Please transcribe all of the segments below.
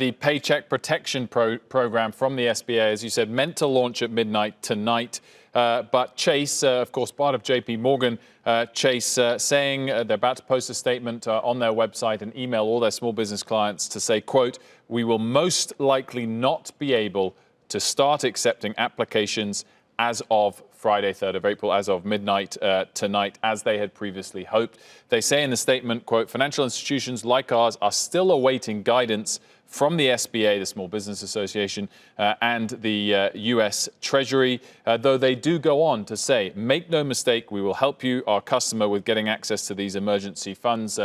the Paycheck Protection Program from the SBA, as you said, meant to launch at midnight tonight. But Chase, of course, part of JPMorgan, Chase saying they're about to post a statement on their website and email all their small business clients to say, quote, "We will most likely not be able to start accepting applications as of Friday, 3rd of April, as of midnight tonight, as they had previously hoped." They say in the statement, quote, "Financial institutions like ours are still awaiting guidance from the SBA, the Small Business Association, and the U.S. Treasury," though they do go on to say, "Make no mistake, we will help you, our customer, with getting access to these emergency funds."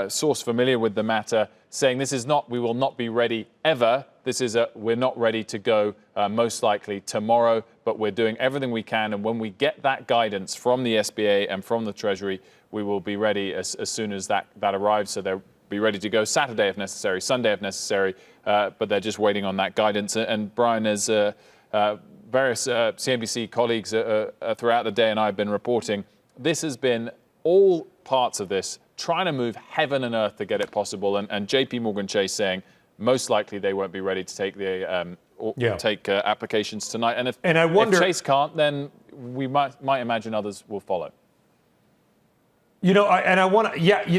Source familiar with the matter saying this is not, we will not be ready ever. This is we're not ready to go most likely tomorrow, but we're doing everything we can. And when we get that guidance from the SBA and from the Treasury, we will be ready as soon as that arrives. So they'll be ready to go Saturday if necessary, Sunday if necessary, but they're just waiting on that guidance. And Brian, as various CNBC colleagues throughout the day and I have been reporting, this has been all parts of this trying to move heaven and earth to get it possible. And JPMorgan Chase saying most likely they won't be ready to take the applications tonight. And if Chase can't, then we might imagine others will follow. You know,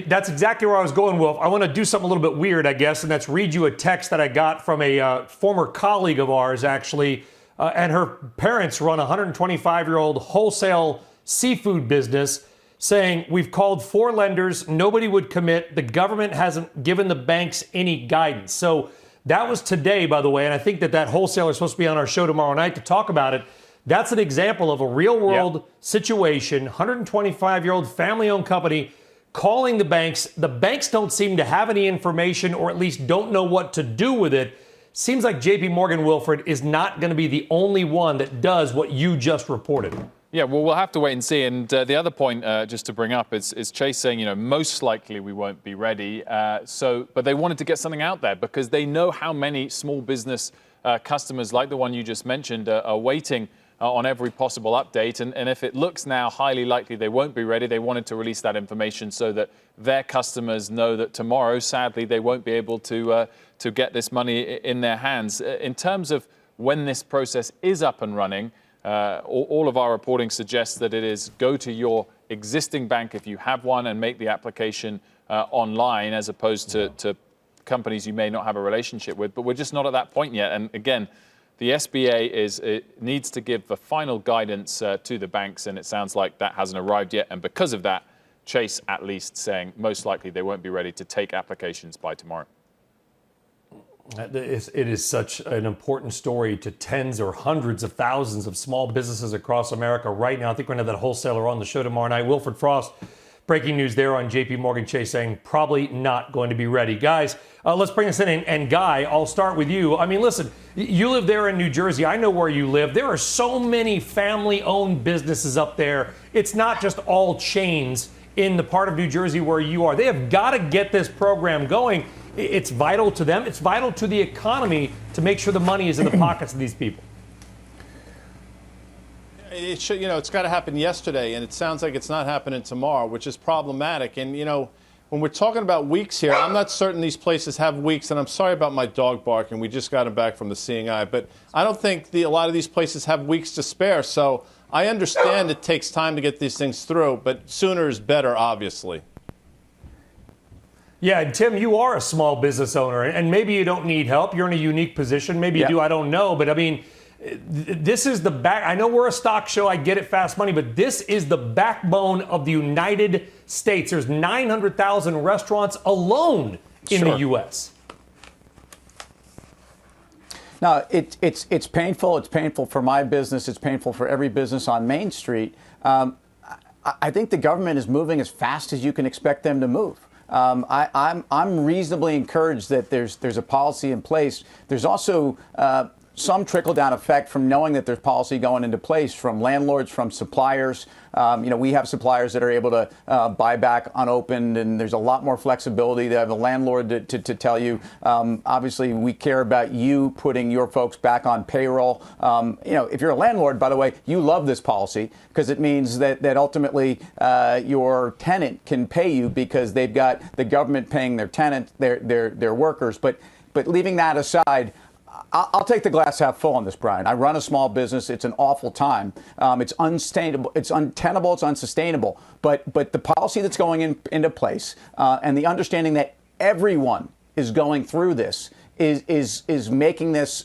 that's exactly where I was going, Wilf. I want to do something a little bit weird, I guess, and that's read you a text that I got from a former colleague of ours, actually, and her parents run a 125-year-old wholesale seafood business, saying, "We've called 4 lenders, nobody would commit. The government hasn't given the banks any guidance." So that was today, by the way, and I think that wholesaler is supposed to be on our show tomorrow night to talk about it. That's an example of a real-world situation, 125-year-old family-owned company calling the banks. The banks don't seem to have any information, or at least don't know what to do with it. Seems like JPMorgan, Wilfred, is not going to be the only one that does what you just reported. Yeah, well, we'll have to wait and see. And the other point, just to bring up, is Chase saying, most likely we won't be ready. But they wanted to get something out there because they know how many small business customers, like the one you just mentioned, are waiting on every possible update. And if it looks now highly likely they won't be ready, they wanted to release that information so that their customers know that tomorrow, sadly, they won't be able to get this money in their hands. In terms of when this process is up and running, all of our reporting suggests that it is go to your existing bank if you have one and make the application online, as opposed to companies you may not have a relationship with. But we're just not at that point yet. And again, the SBA needs to give the final guidance to the banks, and it sounds like that hasn't arrived yet. And because of that, Chase at least saying most likely they won't be ready to take applications by tomorrow. It is such an important story to tens or hundreds of thousands of small businesses across America right now. I think we're going to have that wholesaler on the show tomorrow night. Wilfred Frost, breaking news there on JPMorgan Chase, saying probably not going to be ready. Guys, let's bring this in. And Guy, I'll start with you. I mean, listen, you live there in New Jersey. I know where you live. There are so many family-owned businesses up there. It's not just all chains in the part of New Jersey where you are. They have got to get this program going. It's vital to them. It's vital to the economy to make sure the money is in the pockets of these people. It should, it's got to happen yesterday, and it sounds like it's not happening tomorrow, which is problematic. And, when we're talking about weeks here, I'm not certain these places have weeks, and I'm sorry about my dog barking. We just got him back from the seeing eye. But I don't think a lot of these places have weeks to spare. So I understand it takes time to get these things through, but sooner is better, obviously. Yeah, and Tim, you are a small business owner, and maybe you don't need help. You're in a unique position. Maybe you do, I don't know. But, I mean, this is the back. I know we're a stock show. I get it, fast money. But this is the backbone of the United States. There's 900,000 restaurants alone in the U.S. No, it's painful. It's painful for my business. It's painful for every business on Main Street. I think the government is moving as fast as you can expect them to move. I'm reasonably encouraged that there's a policy in place. There's also some trickle-down effect from knowing that there's policy going into place from landlords, from suppliers. We have suppliers that are able to buy back unopened, and there's a lot more flexibility. They have a landlord to tell you. Obviously, we care about you putting your folks back on payroll. If you're a landlord, by the way, you love this policy because it means that ultimately your tenant can pay you because they've got the government paying their tenant, their workers. But But leaving that aside, I'll take the glass half full on this, Brian. I run a small business. It's an awful time. It's unsustainable. It's untenable. It's unsustainable. But the policy that's going into place and the understanding that everyone is going through this is making this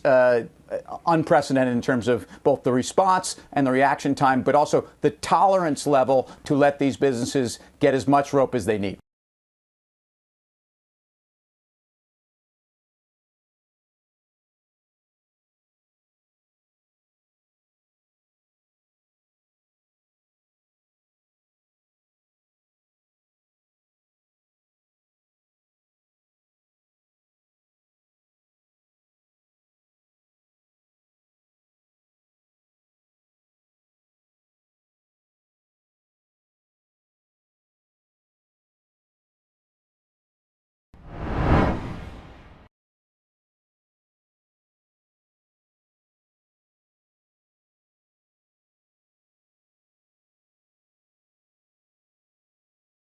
unprecedented in terms of both the response and the reaction time, but also the tolerance level to let these businesses get as much rope as they need.